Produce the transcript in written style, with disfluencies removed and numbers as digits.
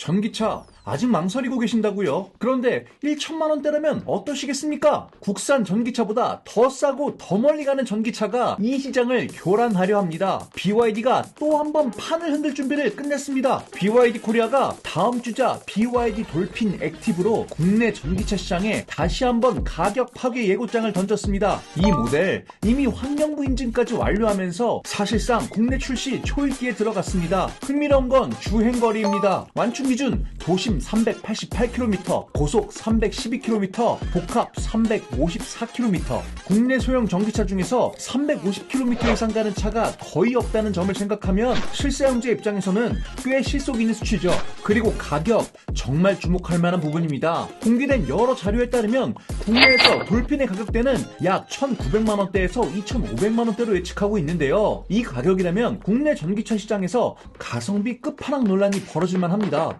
전기차 아직 망설이고 계신다고요? 그런데 1천만 원대라면 어떠시겠습니까? 국산 전기차보다 더 싸고 더 멀리 가는 전기차가 이 시장을 교란하려 합니다. BYD가 또 한 번 판을 흔들 준비를 끝냈습니다. BYD코리아가 다음 주자 BYD 돌핀 액티브로 국내 전기차 시장에 다시 한번 가격 파괴 예고장을 던졌습니다. 이 모델 이미 환경부 인증까지 완료하면서 사실상 국내 출시 초읽기에 들어갔습니다. 흥미로운 건 주행거리입니다. 완충 기준 도심 388km, 고속 312km, 복합 354km. 국내 소형 전기차 중에서 350km 이상 가는 차가 거의 없다는 점을 생각하면 실사용자 입장에서는 꽤 실속 있는 수치죠. 그리고 가격, 정말 주목할 만한 부분입니다. 공개된 여러 자료에 따르면 국내에서 돌핀의 가격대는 약 1,900만원대에서 2,500만원대로 예측하고 있는데요. 이 가격이라면 국내 전기차 시장에서 가성비 끝판왕 논란이 벌어질만 합니다.